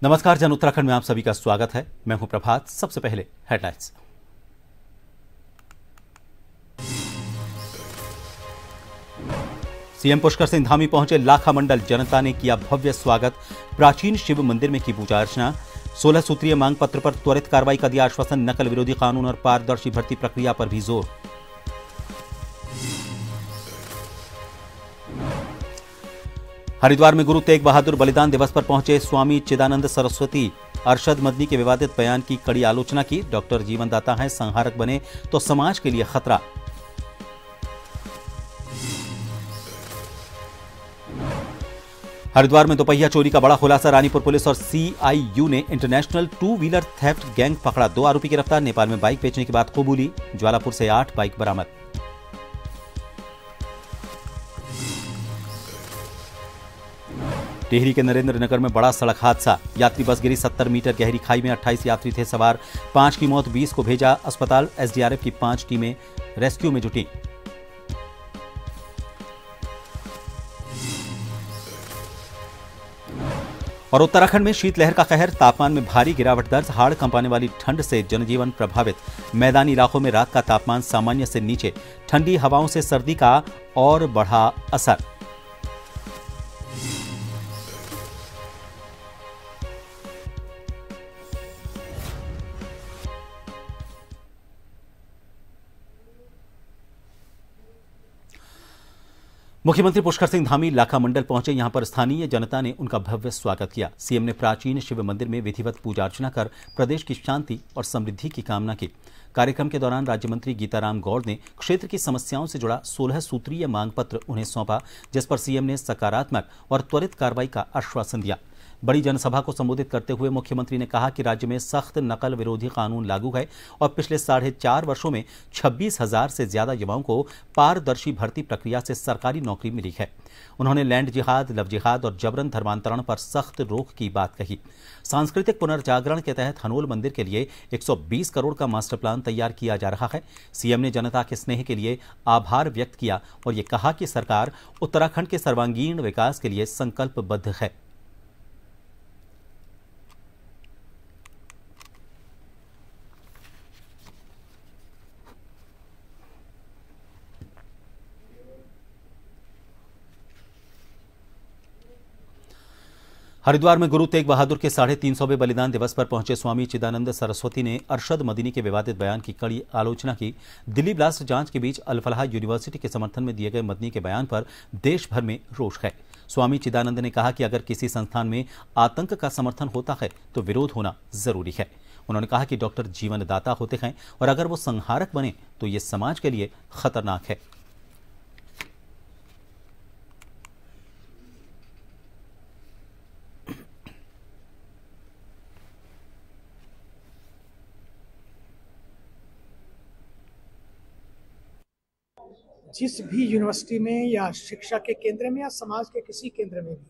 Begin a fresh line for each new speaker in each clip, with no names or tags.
नमस्कार, जन उत्तराखंड में आप सभी का स्वागत है। मैं हूं प्रभात। सबसे पहले हेडलाइंस। सीएम पुष्कर सिंह धामी पहुंचे लाखा मंडल, जनता ने किया भव्य स्वागत। प्राचीन शिव मंदिर में की पूजा अर्चना। 16 सूत्रीय मांग पत्र पर त्वरित कार्रवाई का दिया आश्वासन। नकल विरोधी कानून और पारदर्शी भर्ती प्रक्रिया पर भी जोर। हरिद्वार में गुरु तेग बहादुर बलिदान दिवस पर पहुंचे स्वामी चिदानंद सरस्वती। अरशद मदनी के विवादित बयान की कड़ी आलोचना की। डॉक्टर जीवन दाता हैं, संहारक बने तो समाज के लिए खतरा। हरिद्वार में दोपहिया चोरी का बड़ा खुलासा। रानीपुर पुलिस और सीआईयू ने इंटरनेशनल 2 व्हीलर थेफ्ट गैंग पकड़ा। 2 आरोपी गिरफ्तार। नेपाल में बाइक बेचने की बात कबूली। ज्वालापुर से 8 बाइक बरामद। टिहरी के नरेंद्र नगर में बड़ा सड़क हादसा। यात्री बस गिरी 70 मीटर गहरी खाई में। 28 यात्री थे सवार। 5 की मौत, 20 को भेजा अस्पताल। एसडीआरएफ की 5 टीमें रेस्क्यू में जुटी। और उत्तराखंड में शीतलहर का कहर। तापमान में भारी गिरावट दर्ज। हाड़ कंपाने वाली ठंड से जनजीवन प्रभावित। मैदानी इलाकों में रात का तापमान सामान्य से नीचे। ठंडी हवाओं से सर्दी का और बढ़ा असर। मुख्यमंत्री पुष्कर सिंह धामी लाखा मंडल पहुंचे। यहां पर स्थानीय जनता ने उनका भव्य स्वागत किया। सीएम ने प्राचीन शिव मंदिर में विधिवत पूजा अर्चना कर प्रदेश की शांति और समृद्धि की कामना की। कार्यक्रम के दौरान राज्य मंत्री गीताराम गौड़ ने क्षेत्र की समस्याओं से जुड़ा 16 सूत्रीय मांग पत्र उन्हें सौंपा, जिस पर सीएम ने सकारात्मक और त्वरित कार्रवाई का आश्वासन दिया। बड़ी जनसभा को संबोधित करते हुए मुख्यमंत्री ने कहा कि राज्य में सख्त नकल विरोधी कानून लागू है और पिछले 4.5 वर्षों में 26,000 से ज्यादा युवाओं को पारदर्शी भर्ती प्रक्रिया से सरकारी नौकरी मिली है। उन्होंने लैंड जिहाद, लव जिहाद और जबरन धर्मांतरण पर सख्त रोक की बात कही। सांस्कृतिक पुनर्जागरण के तहत हनोल मंदिर के लिए 120 करोड़ का मास्टर प्लान तैयार किया जा रहा है। सीएम ने जनता के स्नेह के लिए आभार व्यक्त किया और ये कहा कि सरकार उत्तराखंड के सर्वांगीण विकास के लिए संकल्पबद्ध है। हरिद्वार में गुरु तेग बहादुर के 350वें बलिदान दिवस पर पहुंचे स्वामी चिदानंद सरस्वती ने अरशद मदनी के विवादित बयान की कड़ी आलोचना की। दिल्ली ब्लास्ट जांच के बीच अल-फलाह यूनिवर्सिटी के समर्थन में दिए गए मदनी के बयान पर देश भर में रोष है। स्वामी चिदानंद ने कहा कि अगर किसी संस्थान में आतंक का समर्थन होता है तो विरोध होना जरूरी है। उन्होंने कहा कि डॉक्टर जीवन दाता होते हैं और अगर वो संहारक बने तो ये समाज के लिए खतरनाक है।
जिस भी यूनिवर्सिटी में या शिक्षा के केंद्र में या समाज के किसी केंद्र में भी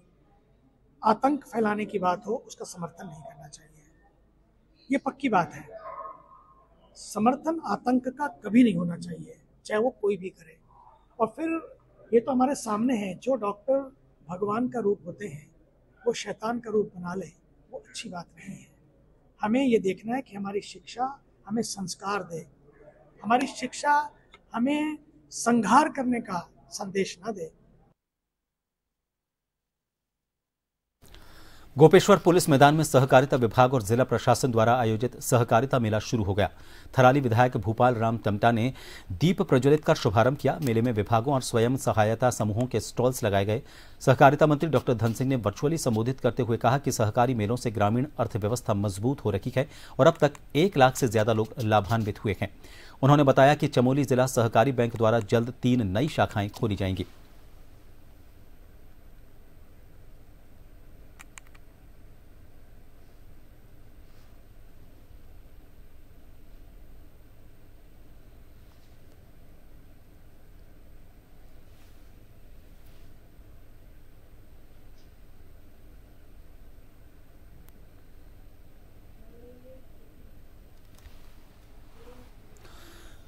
आतंक फैलाने की बात हो, उसका समर्थन नहीं करना चाहिए। ये पक्की बात है। समर्थन आतंक का कभी नहीं होना चाहिए, चाहे वो कोई भी करे। और फिर ये तो हमारे सामने है, जो डॉक्टर भगवान का रूप होते हैं वो शैतान का रूप बना ले, वो अच्छी बात नहीं है। हमें ये देखना है कि हमारी शिक्षा हमें संस्कार दे, हमारी शिक्षा हमें संहार करने का संदेश न दे।
गोपेश्वर पुलिस मैदान में सहकारिता विभाग और जिला प्रशासन द्वारा आयोजित सहकारिता मेला शुरू हो गया। थराली विधायक भूपाल राम टमटा ने दीप प्रज्वलित कर शुभारंभ किया। मेले में विभागों और स्वयं सहायता समूहों के स्टॉल्स लगाए गए। सहकारिता मंत्री डॉक्टर धन सिंह ने वर्चुअली संबोधित करते हुए कहा कि सहकारी मेलों से ग्रामीण अर्थव्यवस्था मजबूत हो रही है और अब तक 1 लाख से ज्यादा लोग लाभान्वित हुए हैं। उन्होंने बताया कि चमोली जिला सहकारी बैंक द्वारा जल्द 3 नई शाखाएं खोली जाएंगी।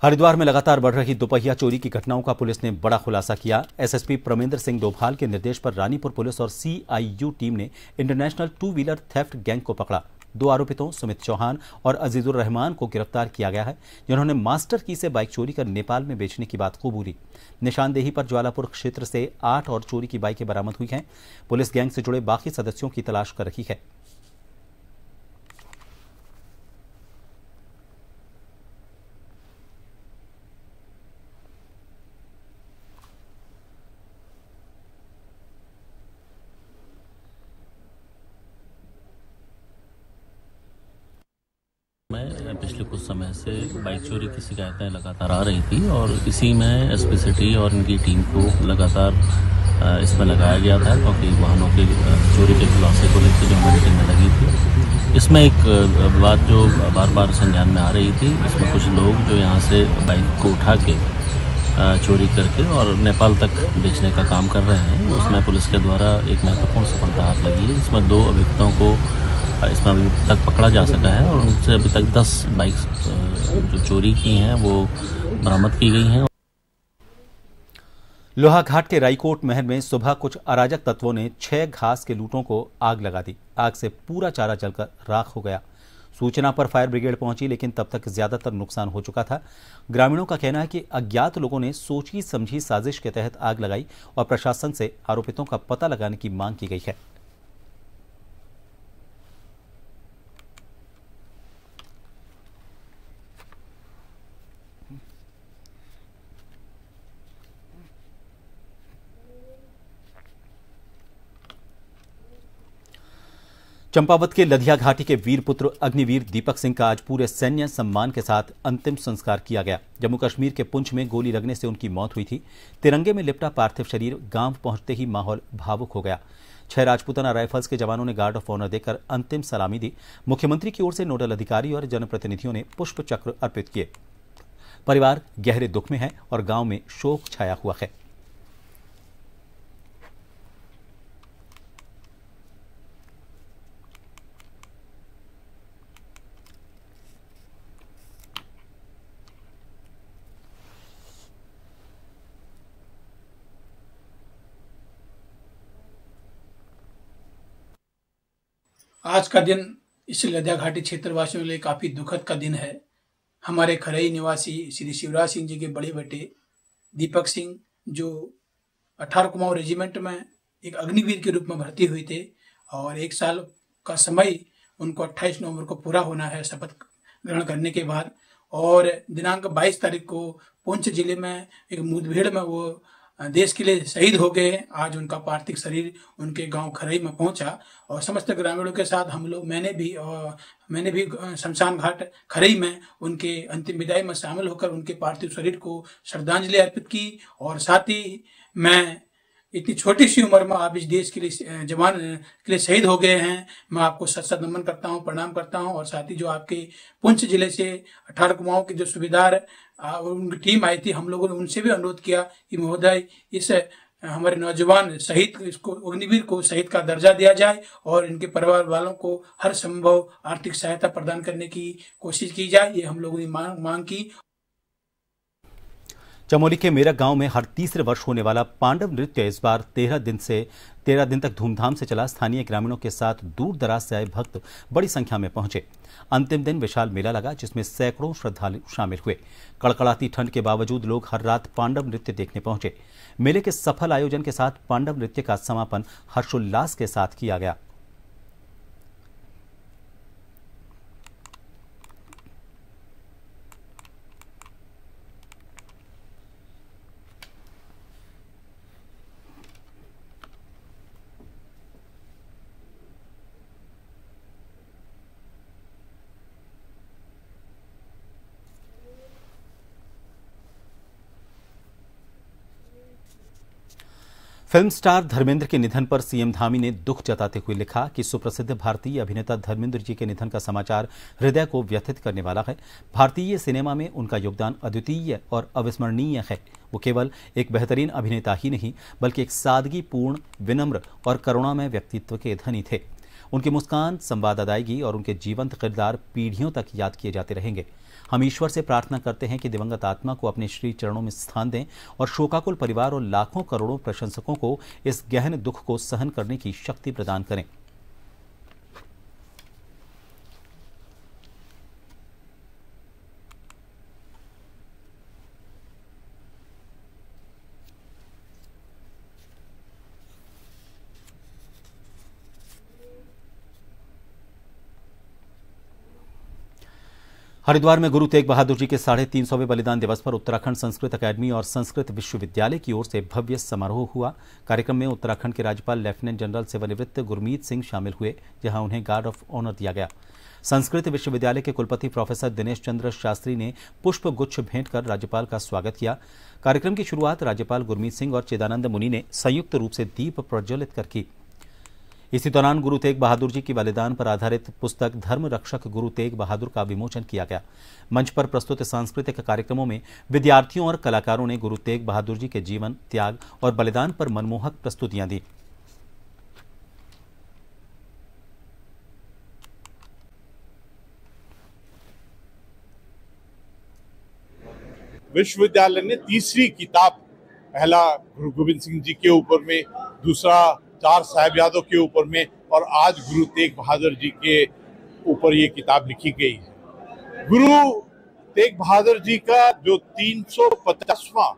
हरिद्वार में लगातार बढ़ रही दोपहिया चोरी की घटनाओं का पुलिस ने बड़ा खुलासा किया। एसएसपी प्रमेंद्र सिंह डोभाल के निर्देश पर रानीपुर पुलिस और सीआईयू टीम ने international two wheeler theft gang को पकड़ा। 2 आरोपितों सुमित चौहान और अजीजुर रहमान को गिरफ्तार किया गया है, जिन्होंने मास्टर की से बाइक चोरी कर नेपाल में बेचने की बात कबूली। निशानदेही पर ज्वालापुर क्षेत्र से 8 और चोरी की बाइकें बरामद हुई हैं। पुलिस गैंग से जुड़े बाकी सदस्यों की तलाश कर रही है।
मैं पिछले कुछ समय से बाइक चोरी की शिकायतें लगातार आ रही थी और इसी में एसपी सिटी और इनकी टीम को लगातार इसमें लगाया गया था, क्योंकि वाहनों की चोरी के खुलासे को लेकर जो हमारी टीम में लगी थी। इसमें एक बात जो बार बार संज्ञान में आ रही थी, इसमें कुछ लोग जो यहाँ से बाइक को उठा के चोरी करके और नेपाल तक बेचने का काम कर रहे हैं। उसमें पुलिस के द्वारा एक महत्वपूर्ण सफलता हाथ लगी है। इसमें 2 अभियुक्तों को इसमें अभी तक पकड़ा जा सका है और उनसे अभी तक 10 बाइक्स जो चोरी की हैं वो बरामद की गई हैं।
लोहाघाट के राईकोट महल में सुबह कुछ अराजक तत्वों ने 6 घास के लूटों को आग लगा दी। आग से पूरा चारा जलकर राख हो गया। सूचना पर फायर ब्रिगेड पहुंची, लेकिन तब तक ज्यादातर नुकसान हो चुका था। ग्रामीणों का कहना है कि अज्ञात लोगों ने सोची समझी साजिश के तहत आग लगाई और प्रशासन से आरोपितों का पता लगाने की मांग की गई है। चंपावत के लधिया घाटी के वीर पुत्र अग्निवीर दीपक सिंह का आज पूरे सैन्य सम्मान के साथ अंतिम संस्कार किया गया। जम्मू कश्मीर के पुंछ में गोली लगने से उनकी मौत हुई थी। तिरंगे में लिपटा पार्थिव शरीर गांव पहुंचते ही माहौल भावुक हो गया। 6 राजपूताना राइफल्स के जवानों ने गार्ड ऑफ ऑनर देकर अंतिम सलामी दी। मुख्यमंत्री की ओर से नोडल अधिकारी और जनप्रतिनिधियों ने पुष्प चक्र अर्पित किए। परिवार गहरे दुख में है और गांव में शोक छाया हुआ है।
आज का दिन इस लधिया घाटी क्षेत्रवासियों के लिए काफ़ी दुखद का दिन है। हमारे खरई निवासी श्री शिवराज सिंह जी के बड़े बेटे दीपक सिंह, जो 18 कुमाऊं रेजिमेंट में एक अग्निवीर के रूप में भर्ती हुए थे और 1 साल का समय उनको 28 नवंबर को पूरा होना है शपथ ग्रहण करने के बाद। और दिनांक 22 तारीख को पुंछ जिले में एक मुठभेड़ में वो देश के लिए शहीद हो गए। आज उनका पार्थिव शरीर उनके गांव खरई में पहुंचा और समस्त ग्रामीणों के साथ हम लोग मैंने भी शमशान घाट खरई में उनके अंतिम विदाई में शामिल होकर उनके पार्थिव शरीर को श्रद्धांजलि अर्पित की। और साथ ही मैं इतनी छोटी सी उम्र में आप इस देश के लिए जवान के लिए शहीद हो गए हैं, मैं आपको सत नमन करता हूं, प्रणाम करता हूं। और साथ ही जो आपके पुंछ जिले से 18 कुमाऊं के जो सूबेदार उनकी टीम आई थी, हम लोगों ने उनसे भी अनुरोध किया कि महोदय इस हमारे नौजवान शहीद इसको अग्निवीर को शहीद का दर्जा दिया जाए और इनके परिवार वालों को हर संभव आर्थिक सहायता प्रदान करने की कोशिश की जाए। ये हम लोगों ने मांग की।
चमोली के मेरठ गांव में हर तीसरे वर्ष होने वाला पांडव नृत्य इस बार 13 दिन तक धूमधाम से चला। स्थानीय ग्रामीणों के साथ दूर दराज से आए भक्त बड़ी संख्या में पहुंचे। अंतिम दिन विशाल मेला लगा, जिसमें सैकड़ों श्रद्धालु शामिल हुए। कड़कड़ाती ठंड के बावजूद लोग हर रात पांडव नृत्य देखने पहुंचे। मेले के सफल आयोजन के साथ पांडव नृत्य का समापन हर्षोल्लास के साथ किया गया। फिल्म स्टार धर्मेंद्र के निधन पर सीएम धामी ने दुख जताते हुए लिखा कि सुप्रसिद्ध भारतीय अभिनेता धर्मेंद्र जी के निधन का समाचार हृदय को व्यथित करने वाला है। भारतीय सिनेमा में उनका योगदान अद्वितीय और अविस्मरणीय है। वो केवल एक बेहतरीन अभिनेता ही नहीं, बल्कि एक सादगीपूर्ण, विनम्र और करुणामय व्यक्तित्व के धनी थे। उनकी मुस्कान, संवाद अदायगी और उनके जीवंत किरदार पीढ़ियों तक याद किए जाते रहेंगे। हम ईश्वर से प्रार्थना करते हैं कि दिवंगत आत्मा को अपने श्री चरणों में स्थान दें और शोकाकुल परिवार और लाखों करोड़ों प्रशंसकों को इस गहन दुख को सहन करने की शक्ति प्रदान करें। हरिद्वार में गुरु तेग बहादुर जी के 350वें बलिदान दिवस पर उत्तराखंड संस्कृत अकादमी और संस्कृत विश्वविद्यालय की ओर से भव्य समारोह हुआ। कार्यक्रम में उत्तराखंड के राज्यपाल लेफ्टिनेंट जनरल सेवानिवृत्त गुरमीत सिंह शामिल हुए, जहां उन्हें गार्ड ऑफ ऑनर दिया गया। संस्कृत विश्वविद्यालय के कुलपति प्रोफेसर दिनेश चंद्र शास्त्री ने पुष्प गुच्छ भेंट कर राज्यपाल का स्वागत किया। कार्यक्रम की शुरुआत राज्यपाल गुरमीत सिंह और चिदानंद मुनि ने संयुक्त रूप से दीप प्रज्वलित कर की। इसी दौरान गुरु तेग बहादुर जी की बलिदान पर आधारित पुस्तक धर्म रक्षक गुरु तेग बहादुर का विमोचन किया गया। मंच पर प्रस्तुत सांस्कृतिक कार्यक्रमों में विद्यार्थियों और कलाकारों ने गुरु तेग बहादुर जी के जीवन, त्याग और बलिदान पर मनमोहक प्रस्तुतियां दी।
विश्वविद्यालय ने तीसरी किताब, पहला गुरु गोविंद सिंह जी के ऊपर में, दूसरा 4 साहिबजादों के ऊपर में, और आज गुरु तेग बहादुर जी के ऊपर ये किताब लिखी गई है। गुरु तेग बहादुर जी का जो 350वां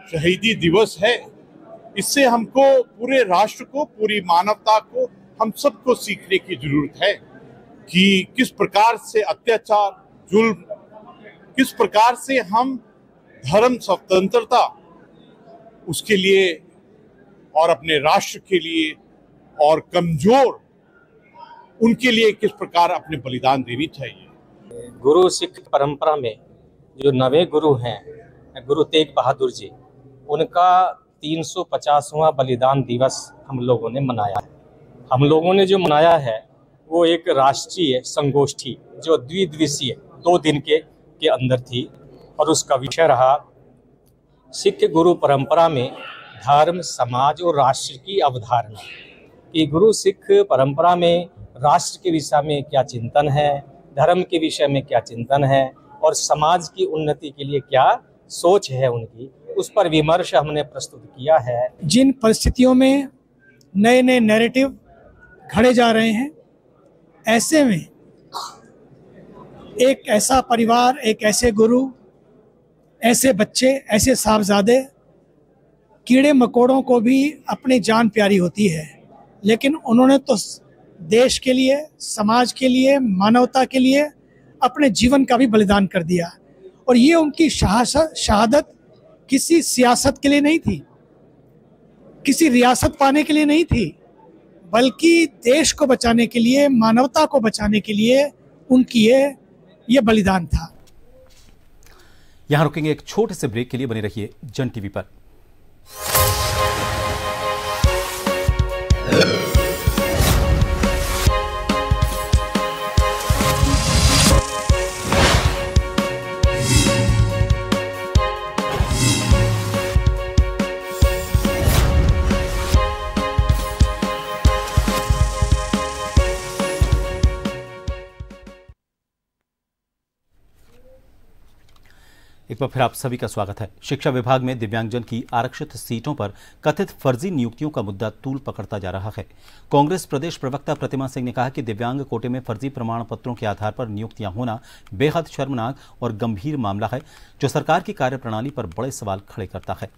शहीदी दिवस है, इससे हमको, पूरे राष्ट्र को, पूरी मानवता को, हम सबको सीखने की जरूरत है कि किस प्रकार से अत्याचार, जुल्म, किस प्रकार से हम धर्म स्वतंत्रता उसके लिए और अपने राष्ट्र के लिए और कमजोर उनके लिए किस प्रकार अपने बलिदान देनी चाहिए।
गुरु सिख परंपरा में जो नवे गुरु हैं गुरु तेग बहादुर जी, उनका 350वां बलिदान दिवस हम लोगों ने मनाया है। हम लोगों ने जो मनाया है वो एक राष्ट्रीय संगोष्ठी जो द्विदिवसीय 2 दिन के अंदर थी, और उसका विषय रहा सिख गुरु परंपरा में धर्म, समाज और राष्ट्र की अवधारणा। कि गुरु सिख परंपरा में राष्ट्र के विषय में क्या चिंतन है, धर्म के विषय में क्या चिंतन है, और समाज की उन्नति के लिए क्या सोच है उनकी, उस पर विमर्श हमने प्रस्तुत किया है।
जिन परिस्थितियों में नए नए नैरेटिव घड़े जा रहे हैं, ऐसे में एक ऐसा परिवार, एक ऐसे गुरु, ऐसे बच्चे, ऐसे साहबजादे, कीड़े मकोड़ों को भी अपनी जान प्यारी होती है, लेकिन उन्होंने तो देश के लिए, समाज के लिए, मानवता के लिए अपने जीवन का भी बलिदान कर दिया। और ये उनकी शहादत किसी सियासत के लिए नहीं थी, किसी रियासत पाने के लिए नहीं थी, बल्कि देश को बचाने के लिए, मानवता को बचाने के लिए उनकी ये बलिदान था।
यहां रुकेंगे एक छोटे से ब्रेक के लिए, बने रहिए जन टीवी पर। एक बार फिर आप सभी का स्वागत है। शिक्षा विभाग में दिव्यांगजन की आरक्षित सीटों पर कथित फर्जी नियुक्तियों का मुद्दा तूल पकड़ता जा रहा है। कांग्रेस प्रदेश प्रवक्ता प्रतिमा सिंह ने कहा कि दिव्यांग कोटे में फर्जी प्रमाण पत्रों के आधार पर नियुक्तियां होना बेहद शर्मनाक और गंभीर मामला है, जो सरकार की कार्यप्रणाली पर बड़े सवाल खड़े करता है।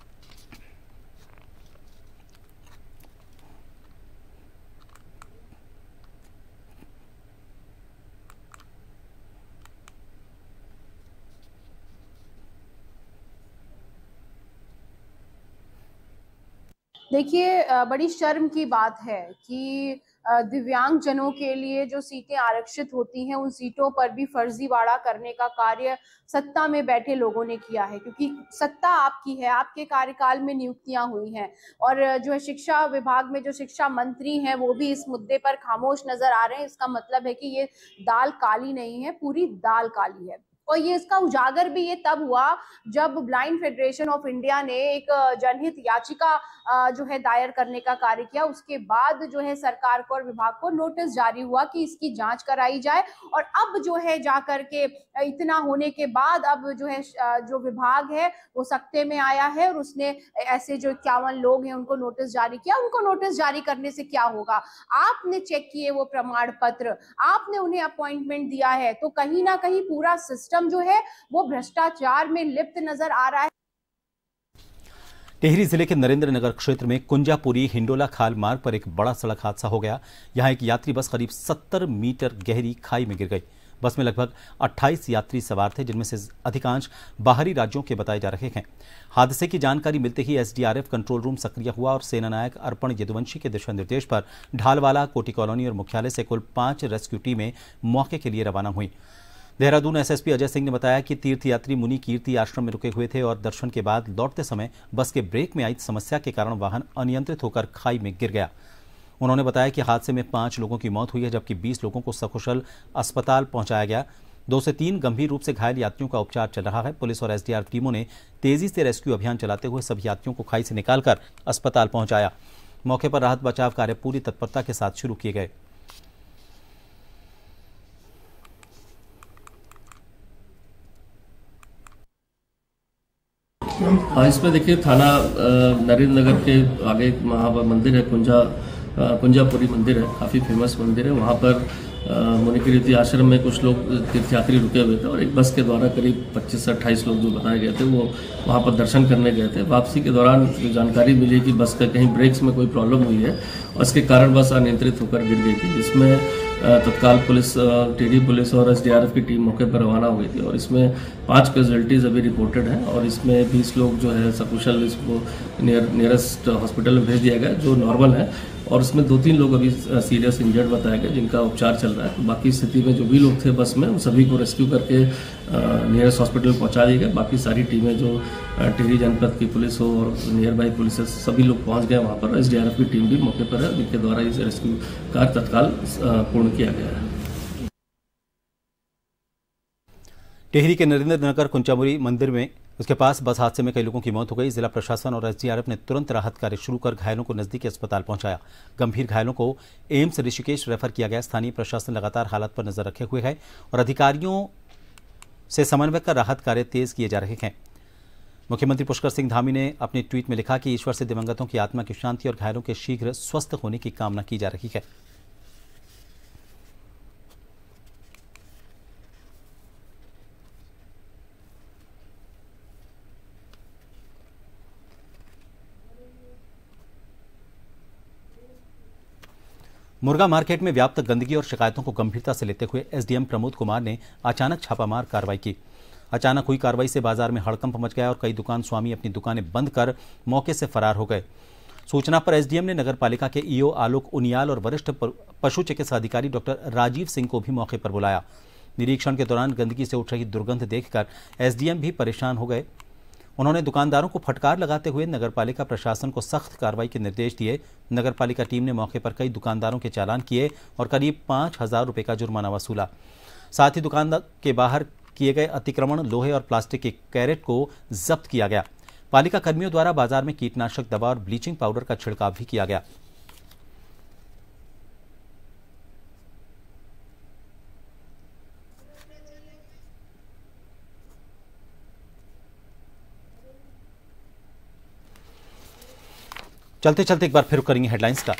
देखिए, बड़ी शर्म की बात है कि दिव्यांग जनों के लिए जो सीटें आरक्षित होती हैं, उन सीटों पर भी फर्जीवाड़ा करने का कार्य सत्ता में बैठे लोगों ने किया है, क्योंकि सत्ता आपकी है, आपके कार्यकाल में नियुक्तियां हुई हैं। और जो है शिक्षा विभाग में जो शिक्षा मंत्री हैं वो भी इस मुद्दे पर खामोश नजर आ रहे हैं। इसका मतलब है कि ये दाल काली नहीं है, पूरी दाल काली है। और ये इसका उजागर भी ये तब हुआ जब ब्लाइंड फेडरेशन ऑफ इंडिया ने एक जनहित याचिका जो है दायर करने का कार्य किया। उसके बाद जो है सरकार को और विभाग को नोटिस जारी हुआ कि इसकी जांच कराई जाए। और अब जो है जाकर के इतना होने के बाद अब जो है जो विभाग है वो सख्ते में आया है और उसने ऐसे जो 51 लोग हैं उनको नोटिस जारी किया। उनको नोटिस जारी करने से क्या होगा? आपने चेक किए वो प्रमाण पत्र, आपने उन्हें अपॉइंटमेंट दिया है, तो कहीं ना कहीं पूरा सिस्टम जो है वो भ्रष्टाचार में लिप्त नजर आ रहा है।
टिहरी जिले के नरेंद्र नगर क्षेत्र में कुंजापुरी हिंडोला खाल मार्ग पर एक बड़ा सड़क हादसा हो गया। यहां एक यात्री बस करीब 70 मीटर गहरी खाई में गिर गई। बस में लगभग 28 यात्री सवार थे, जिनमें से अधिकांश बाहरी राज्यों के बताए जा रहे हैं। हादसे की जानकारी मिलते ही एसडीआरएफ कंट्रोल रूम सक्रिय हुआ और सेनानायक अर्पण यदुवंशी के दिशा निर्देश पर ढालवाला, कोटी कॉलोनी और मुख्यालय से कुल 5 रेस्क्यू टीमें मौके के लिए रवाना हुई। देहरादून एसएसपी अजय सिंह ने बताया कि तीर्थयात्री मुनि कीर्ति आश्रम में रुके हुए थे और दर्शन के बाद लौटते समय बस के ब्रेक में आई समस्या के कारण वाहन अनियंत्रित होकर खाई में गिर गया। उन्होंने बताया कि हादसे में 5 लोगों की मौत हुई है, जबकि 20 लोगों को सकुशल अस्पताल पहुंचाया गया। 2 से 3 गंभीर रूप से घायल यात्रियों का उपचार चल रहा है। पुलिस और एसडीआरएफ टीमों ने तेजी से रेस्क्यू अभियान चलाते हुए सभी यात्रियों को खाई से निकालकर अस्पताल पहुंचाया। मौके पर राहत बचाव कार्य पूरी तत्परता के साथ शुरू किए गए।
हाँ, इसमें देखिए थाना नरेंद्र नगर के आगे वहाँ पर मंदिर है, कुंजापुरी मंदिर है, काफ़ी फेमस मंदिर है। वहाँ पर मुनि कीर्ति आश्रम में कुछ लोग तीर्थयात्री रुके हुए थे और एक बस के द्वारा करीब 25 से 28 लोग जो बताए गए थे वो वहाँ पर दर्शन करने गए थे। वापसी के दौरान जो जानकारी मिली कि बस का कहीं ब्रेक्स में कोई प्रॉब्लम हुई है और इसके कारण बस अनियंत्रित होकर गिर गई थी, जिसमें तत्काल पुलिस, टिहरी पुलिस और एसडीआरएफ की टीम मौके पर रवाना हुई थी और इसमें 5 कैजुअल्टीज अभी रिपोर्टेड हैं और इसमें 20 लोग जो है सकुशल इसको नियरेस्ट हॉस्पिटल में भेज दिया गया जो नॉर्मल है और इसमें 2-3 लोग अभी सीरियस इंजर्ड बताए गए जिनका उपचार चल रहा है। तो बाकी स्थिति में जो भी लोग थे बस में उन सभी को रेस्क्यू करके नियरेस्ट हॉस्पिटल पहुंचा दिया गया। बाकी सारी टीमें जो टिहरी जनपद की पुलिस हो और नियर बाई पुलिस सभी लोग पहुंच गए वहां पर। एसडीआरएफ की टीम भी मौके पर है जिनके द्वारा इस रेस्क्यू कार्य तत्काल पूर्ण किया गया है।
टिहरी के नरेंद्र नगर कुंजापुरी मंदिर में उसके पास बस हादसे में कई लोगों की मौत हो गई। जिला प्रशासन और एसडीआरएफ ने तुरंत राहत कार्य शुरू कर घायलों को नजदीकी अस्पताल पहुंचाया। गंभीर घायलों को एम्स ऋषिकेश रेफर किया गया। स्थानीय प्रशासन लगातार हालात पर नजर रखे हुए है और अधिकारियों से समन्वय कर राहत कार्य तेज किए जा रहे हैं। मुख्यमंत्री पुष्कर सिंह धामी ने अपने ट्वीट में लिखा कि ईश्वर से दिवंगतों की आत्मा की शांति और घायलों के शीघ्र स्वस्थ होने की कामना की जा रही है। मुर्गा मार्केट में व्याप्त गंदगी और शिकायतों को गंभीरता से लेते हुए एसडीएम प्रमोद कुमार ने अचानक छापामार कार्रवाई की। अचानक हुई कार्रवाई से बाजार में हड़कंप मच गया और कई दुकान स्वामी अपनी दुकानें बंद कर मौके से फरार हो गए। सूचना पर एसडीएम ने नगरपालिका के ईओ आलोक उनियाल और वरिष्ठ पशु चिकित्सा अधिकारी डॉक्टर राजीव सिंह को भी मौके पर बुलाया। निरीक्षण के दौरान गंदगी से उठ रही दुर्गंध देखकर एसडीएम भी परेशान हो गए। उन्होंने दुकानदारों को फटकार लगाते हुए नगरपालिका प्रशासन को सख्त कार्रवाई के निर्देश दिए। नगरपालिका टीम ने मौके पर कई दुकानदारों के चालान किए और करीब 5,000 रुपए का जुर्माना वसूला। साथ ही दुकान के बाहर किए गए अतिक्रमण, लोहे और प्लास्टिक के कैरेट को जब्त किया गया। पालिका कर्मियों द्वारा बाजार में कीटनाशक दवा और ब्लीचिंग पाउडर का छिड़काव भी किया गया। चलते चलते एक बार फिर करेंगे हेडलाइंस का।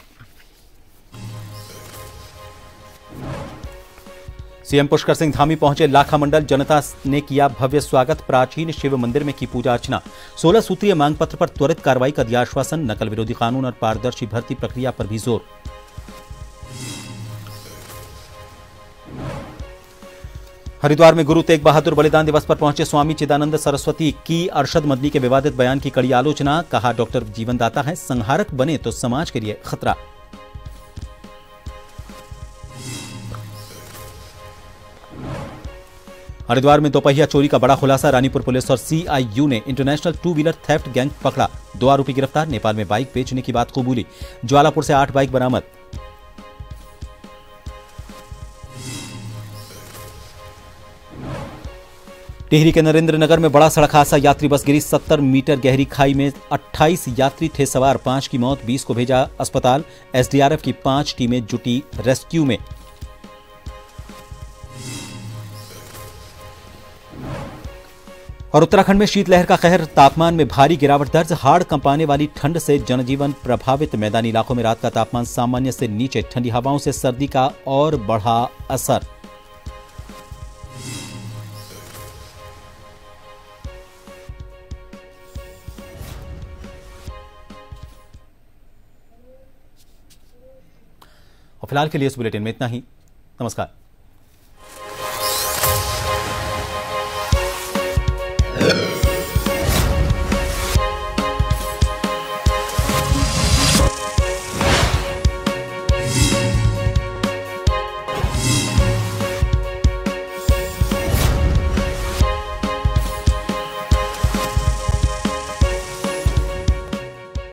सीएम पुष्कर सिंह धामी पहुंचे लाखा मंडल, जनता ने किया भव्य स्वागत। प्राचीन शिव मंदिर में की पूजा अर्चना। 16 सूत्रीय मांग पत्र पर त्वरित कार्रवाई का दिया आश्वासन। नकल विरोधी कानून और पारदर्शी भर्ती प्रक्रिया पर भी जोर। हरिद्वार में गुरु तेग बहादुर बलिदान दिवस पर पहुंचे स्वामी चिदानंद सरस्वती की अरशद मदनी के विवादित बयान की कड़ी आलोचना। कहा डॉक्टर जीवनदाता है, संहारक बने तो समाज के लिए खतरा। हरिद्वार में दोपहिया चोरी का बड़ा खुलासा। रानीपुर पुलिस और सीआईयू ने इंटरनेशनल 2 व्हीलर थेफ्ट गैंग पकड़ा। 2 आरोपी गिरफ्तार। नेपाल में बाइक बेचने की बात कबूली। ज्वालापुर से 8 बाइक बरामद। टिहरी के नरेंद्रनगर में बड़ा सड़क हादसा, यात्री बस गिरी 70 मीटर गहरी खाई में। 28 यात्री थे सवार, 5 की मौत, 20 को भेजा अस्पताल। एसडीआरएफ की 5 टीमें जुटी रेस्क्यू में। और उत्तराखंड में शीतलहर का कहर, तापमान में भारी गिरावट दर्ज। हाड़ कंपाने वाली ठंड से जनजीवन प्रभावित। मैदानी इलाकों में रात का तापमान सामान्य से नीचे। ठंडी हवाओं से सर्दी का और बढ़ा असर। और फिलहाल के लिए इस बुलेटिन में इतना ही। नमस्कार।